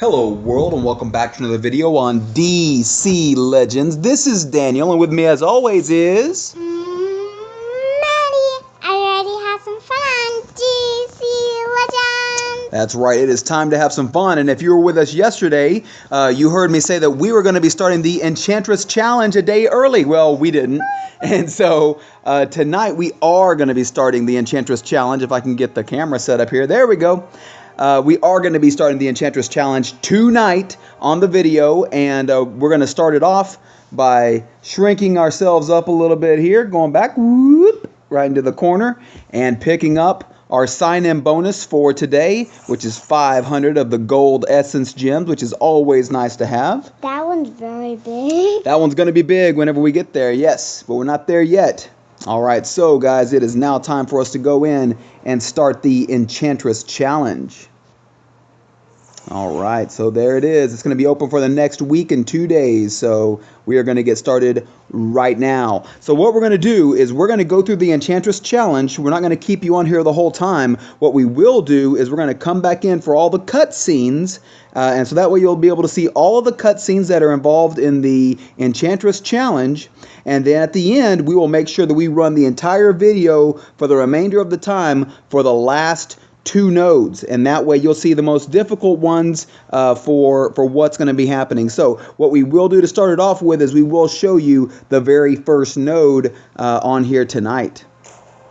Hello world and welcome back to another video on DC Legends. This is Daniel and with me as always is... Maddie, I already had some fun on DC Legends. That's right, it is time to have some fun, and if you were with us yesterday, you heard me say that we were going to be starting the Enchantress Challenge a day early. Well, we didn't. And so tonight we are going to be starting the Enchantress Challenge. If I can get the camera set up here. There we go. We are going to be starting the Enchantress Challenge tonight on the video, and we're going to start it off by shrinking ourselves up a little bit here, going back, whoop, right into the corner, and picking up our sign-in bonus for today, which is 500 of the gold essence gems, which is always nice to have. That one's very big. That one's going to be big whenever we get there, yes, but we're not there yet. Alright, so guys, it is now time for us to go in and start the Enchantress Challenge. Alright, so there it is. It's going to be open for the next week and 2 days, so we are going to get started right now. So what we're going to do is we're going to go through the Enchantress Challenge. We're not going to keep you on here the whole time. What we will do is we're going to come back in for all the cutscenes, and so that way you'll be able to see all of the cutscenes that are involved in the Enchantress Challenge. And then at the end, we will make sure that we run the entire video for the remainder of the time for the last 2 nodes, and that way you'll see the most difficult ones for what's going to be happening. So what we will do to start it off with is we will show you the very first node on here tonight.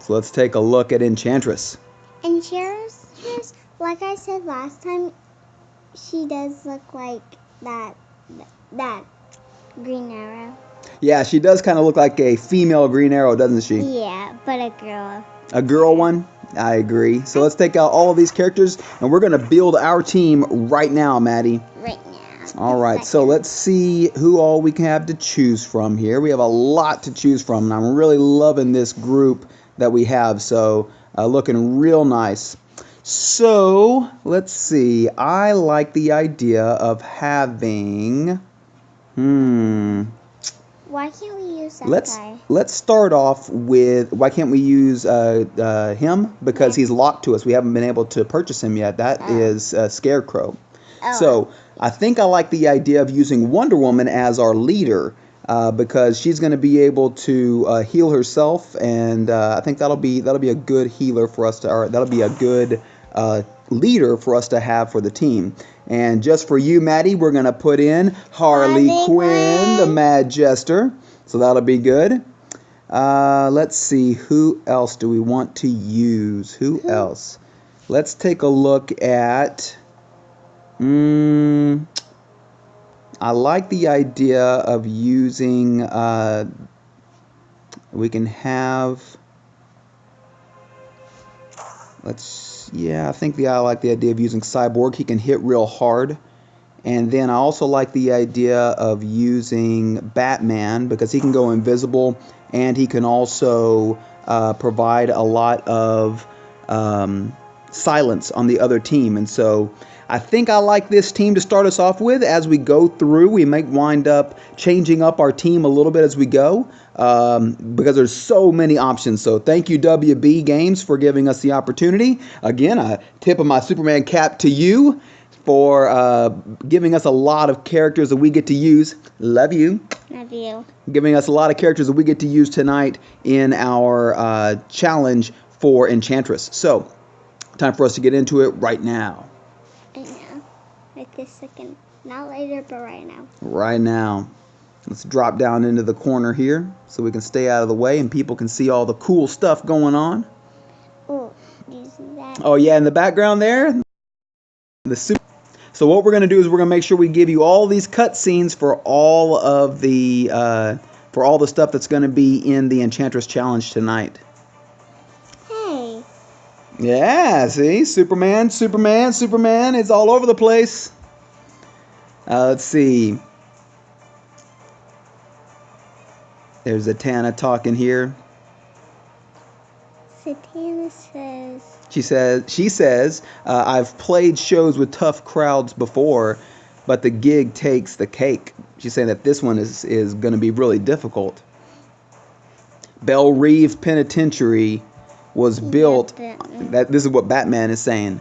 So let's take a look at Enchantress. Enchantress, like I said last time, she does look like that Green Arrow. Yeah, she does kind of look like a female Green Arrow, doesn't she? Yeah, but a girl. A girl one? I agree. So let's take out all of these characters, and we're going to build our team right now, Maddie. Right now. All right, so let's see who all we can have to choose from here. We have a lot to choose from, and I'm really loving this group that we have, so looking real nice. So let's see. I like the idea of having... Why can't we use that guy? Let's start off with, why can't we use him? Because he's locked to us. We haven't been able to purchase him yet. That is Scarecrow. So I think I like the idea of using Wonder Woman as our leader because she's going to be able to heal herself, and I think that'll be a good healer for us to, or that'll be a good leader for us to have for the team. And just for you, Maddie, we're going to put in Harley Quinn, the Mad Jester. So that'll be good. Let's see, who else do we want to use? Who else? Let's take a look at... I like the idea of using... we can have... Yeah, I think I like the idea of using Cyborg. He can hit real hard. And then I also like the idea of using Batman because he can go invisible, and he can also provide a lot of silence on the other team. And so I think I like this team to start us off with. As we go through, we may wind up changing up our team a little bit as we go because there's so many options. So thank you, WB Games, for giving us the opportunity. Again, a tip of my Superman cap to you for giving us a lot of characters that we get to use. Love you. Love you. Giving us a lot of characters that we get to use tonight in our challenge for Enchantress. So, time for us to get into it right now. Right now. Like this second. Not later, but right now. Right now. Let's drop down into the corner here so we can stay out of the way and people can see all the cool stuff going on. Oh, do you see that? Oh yeah, in the background there. So what we're going to do is we're going to make sure we give you all these cutscenes for all of the stuff that's going to be in the Enchantress Challenge tonight. Hey. Yeah, see? Superman. It's all over the place. Let's see. There's Zatanna talking here. Zatanna says... She says, I've played shows with tough crowds before, but the gig takes the cake. She's saying that this one is going to be really difficult. Belle Reve Penitentiary was built, this is what Batman is saying,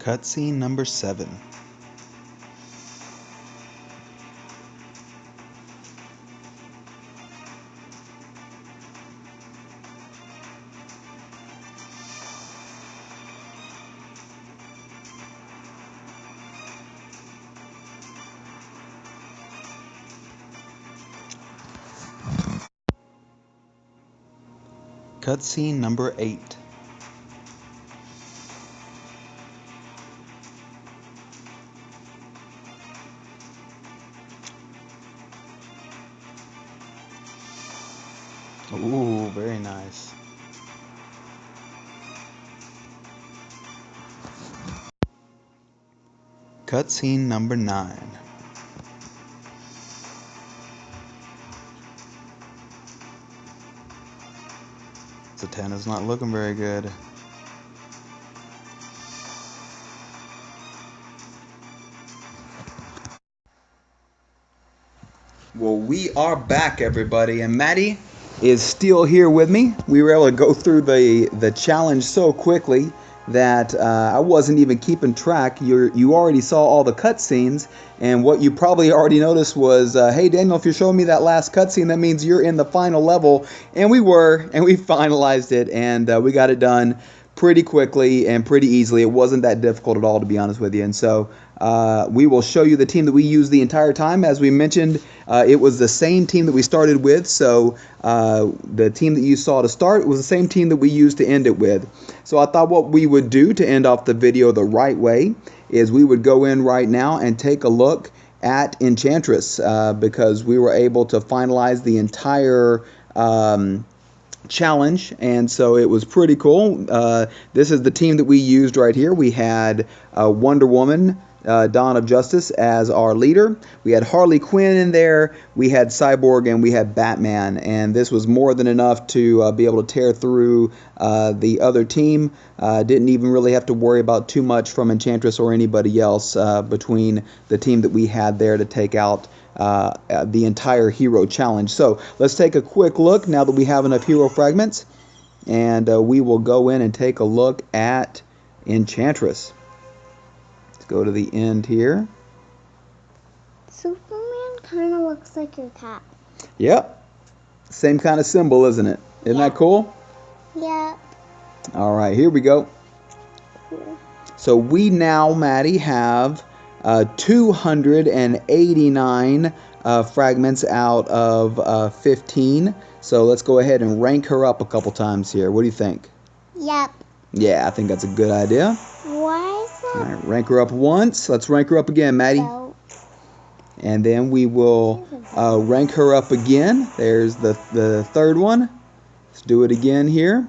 Cutscene number 7. Cutscene number 8. Ooh, very nice. Cutscene number 9. Zatanna's not looking very good. Well, we are back, everybody, and Maddie is still here with me. We were able to go through the challenge so quickly that I wasn't even keeping track. You already saw all the cutscenes, and what you probably already noticed was, hey Daniel, if you're showing me that last cutscene, that means you're in the final level. And we were, and we finalized it, and we got it done pretty quickly and pretty easily. It wasn't that difficult at all, to be honest with you. And so we will show you the team that we used the entire time. As we mentioned, it was the same team that we started with. So the team that you saw to start was the same team that we used to end it with. So I thought what we would do to end off the video the right way is we would go in right now and take a look at Enchantress because we were able to finalize the entire challenge, and so it was pretty cool. This is the team that we used right here. We had Wonder Woman, Dawn of Justice as our leader. We had Harley Quinn in there. We had Cyborg, and we had Batman. And this was more than enough to be able to tear through the other team. Didn't even really have to worry about too much from Enchantress or anybody else between the team that we had there to take out the entire hero challenge. So let's take a quick look now that we have enough hero fragments, and we will go in and take a look at Enchantress. Let's go to the end here. Superman kind of looks like your cat. Yep. Same kind of symbol, isn't it? Isn't that cool? Yeah. All right, here we go. Cool. So we now, Maddie, have 289 fragments out of 15. So let's go ahead and rank her up a couple times here. What do you think? Yep. Yeah, I think that's a good idea. Why is that? All right, rank her up once. Let's rank her up again, Maddie. And then we will rank her up again. There's the third one. Let's do it again here.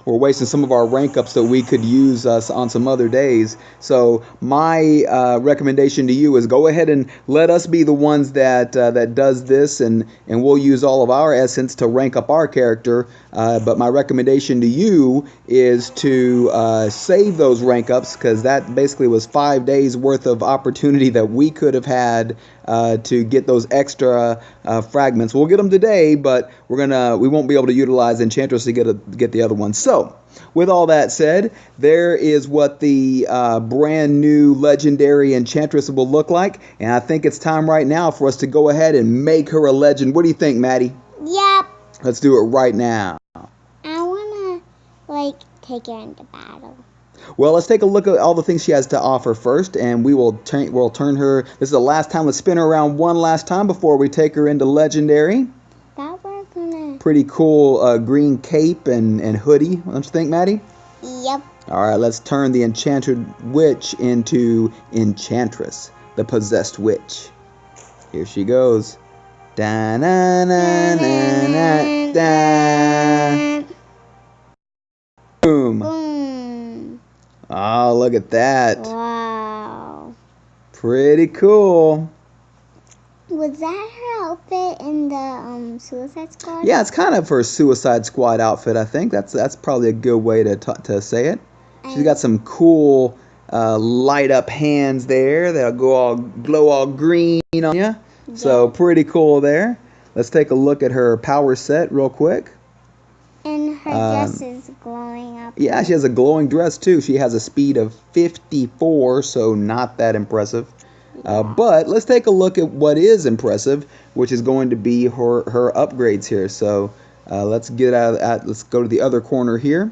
We're wasting some of our rank ups that we could use on some other days. So my recommendation to you is go ahead and let us be the ones that does this, and we'll use all of our essence to rank up our character. But my recommendation to you is to save those rank ups, because that basically was 5 days worth of opportunity that we could have had to get those extra fragments. We'll get them today, but we won't be able to utilize Enchantress to get the other ones. So, with all that said, there is what the brand new legendary Enchantress will look like, and I think it's time right now for us to go ahead and make her a legend. What do you think, Maddie? Yep. Let's do it right now. I wanna take her into battle. Well, let's take a look at all the things she has to offer first, and we'll turn her. This is the last time. Let's spin her around one last time before we take her into legendary. That we're gonna. Pretty cool green cape and hoodie, don't you think, Maddie? Yep. All right, let's turn the enchanted witch into Enchantress, the possessed witch. Here she goes. Da na na na na da. Boom. Boom. Oh, look at that. Wow. Pretty cool. Was that her outfit in the Suicide Squad? Yeah, it's kind of her Suicide Squad outfit, I think. That's probably a good way to say it. She's got some cool light up hands there that'll glow all green on you. Yeah. So pretty cool there. Let's take a look at her power set real quick. And her dress is glowing up. Yeah, she has a glowing dress too. She has a speed of 54, so not that impressive. Yeah. But let's take a look at what is impressive, which is going to be her upgrades here. So let's go to the other corner here.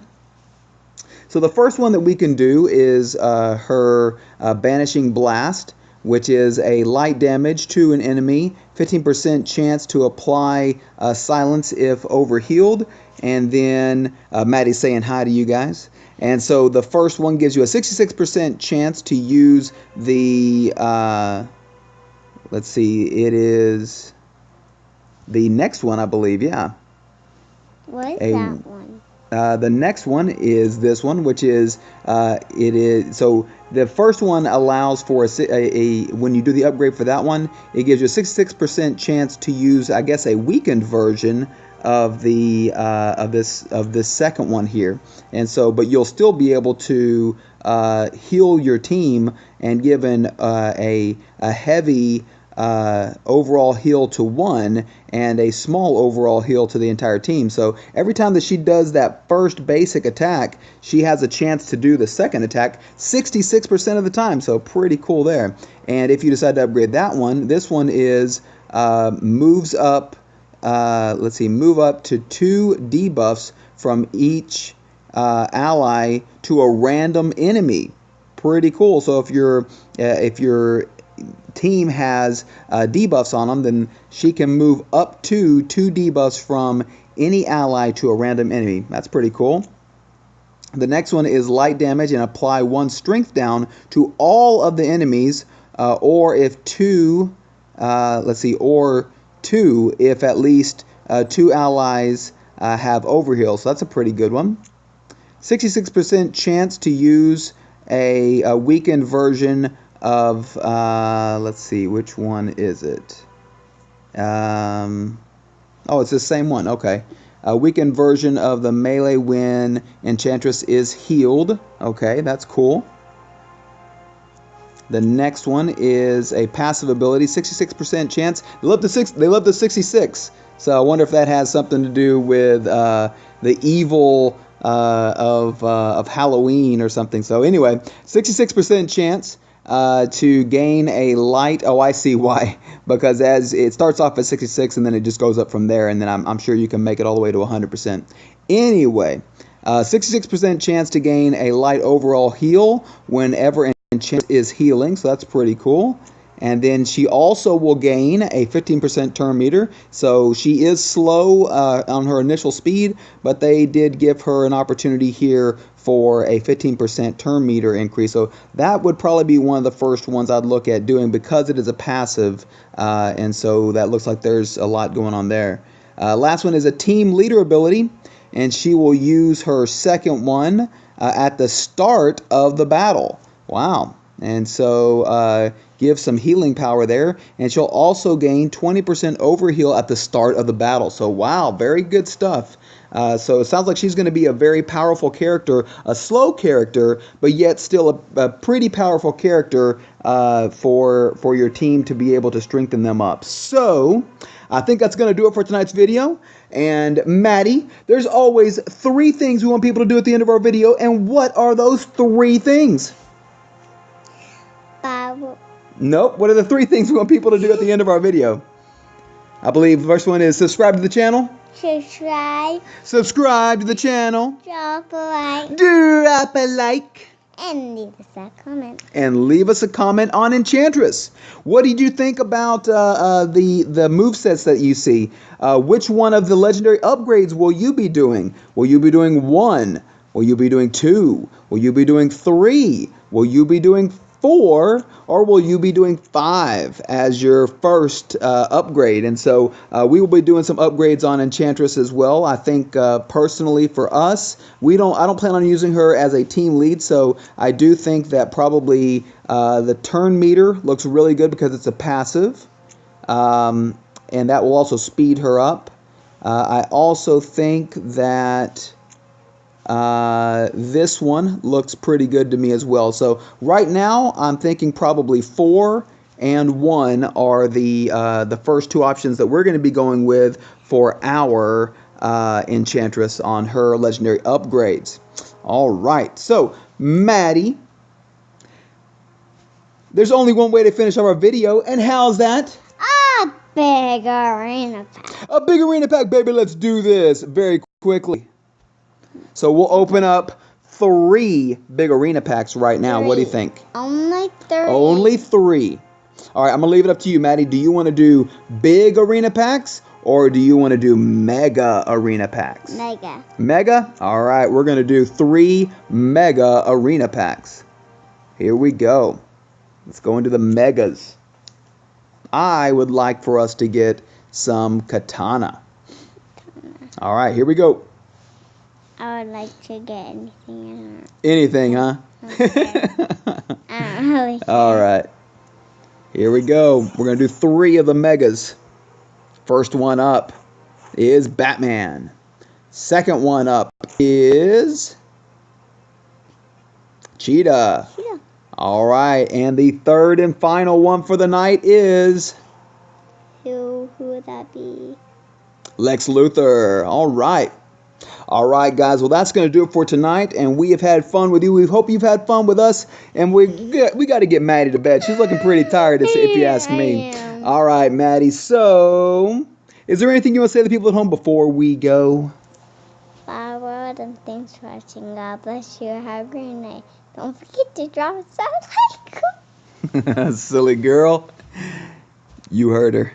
So the first one that we can do is her Banishing Blast, which is a light damage to an enemy, 15% chance to apply silence if overhealed. And then Maddie's saying hi to you guys. And so the first one gives you a 66% chance to use the, let's see, it is the next one, I believe, yeah. What is that one? The next one is this one, which is so the first one allows for when you do the upgrade for that one, it gives you a 66% chance to use, I guess, a weakened version of the of this second one here, and so but you'll still be able to heal your team and given a heavy overall heal to one and a small overall heal to the entire team. So every time that she does that first basic attack, she has a chance to do the second attack 66% of the time. So pretty cool there. And if you decide to upgrade that one, this one is moves up. Let's see, move up to 2 debuffs from each ally to a random enemy. Pretty cool. So if your team has debuffs on them, then she can move up to 2 debuffs from any ally to a random enemy. That's pretty cool. The next one is light damage and apply 1 strength down to all of the enemies, or if 2, or 2 if at least 2 allies have overheal. So that's a pretty good one. 66% chance to use a weakened version of, let's see, which one is it? Oh, it's the same one. Okay. A weakened version of the melee when Enchantress is healed. Okay, that's cool. The next one is a passive ability, 66% chance. They love the 66. So I wonder if that has something to do with the evil of Halloween or something. So anyway, 66% chance to gain a light. Oh, I see why. Because as it starts off at 66 and then it just goes up from there, and then I'm sure you can make it all the way to 100%. Anyway, 66% chance to gain a light overall heal whenever Enchantress is healing, so that's pretty cool. And then she also will gain a 15% turn meter. So she is slow on her initial speed, but they did give her an opportunity here for a 15% turn meter increase. So that would probably be one of the first ones I'd look at doing because it is a passive. And so that looks like there's a lot going on there. Last one is a team leader ability, and she will use her second one at the start of the battle. Wow. And so give some healing power there. And she'll also gain 20% overheal at the start of the battle. So wow, very good stuff. So it sounds like she's going to be a very powerful character, a slow character, but yet still a pretty powerful character for your team to be able to strengthen them up. So I think that's going to do it for tonight's video. And Maddie, there's always 3 things we want people to do at the end of our video. And what are those 3 things? Nope. What are the 3 things we want people to do at the end of our video? I believe the first one is subscribe to the channel. Subscribe to the channel. Drop a like. Drop a like. And leave us a comment. And leave us a comment on Enchantress. What did you think about the movesets that you see? Which one of the legendary upgrades will you be doing? Will you be doing 1? Will you be doing 2? Will you be doing 3? Will you be doing 4, or will you be doing 5 as your first upgrade? And so we will be doing some upgrades on Enchantress as well. I think personally for us, I don't plan on using her as a team lead, so I do think that probably the turn meter looks really good because it's a passive, and that will also speed her up. I also think that this one looks pretty good to me as well. So right now I'm thinking probably 4 and 1 are the first 2 options that we're going to be going with for our Enchantress on her legendary upgrades. All right, so Maddie, there's only one way to finish our video, and how's that? A big arena pack. A big arena pack, baby. Let's do this very quickly. So we'll open up 3 big arena packs right now. 3. What do you think? Only 3. Only 3. All right, I'm going to leave it up to you, Maddie. Do you want to do big arena packs or do you want to do mega arena packs? Mega. Mega? All right, we're going to do 3 mega arena packs. Here we go. Let's go into the megas. I would like for us to get some katana. All right, here we go. I would like to get anything. Anything, huh? I don't really care. All right. Here we go. We're going to do 3 of the megas. First one up is Batman. Second one up is Cheetah. Cheetah. All right. And the third and final one for the night is Who would that be? Lex Luthor. All right. All right, guys. Well, that's going to do it for tonight, and we have had fun with you. We hope you've had fun with us, and we got to get Maddie to bed. She's looking pretty tired, if you ask me. I am. All right, Maddie. So, is there anything you want to say to the people at home before we go? Bye, world, and thanks for watching. God bless you. Have a great night. Don't forget to drop a like. Silly girl. You heard her.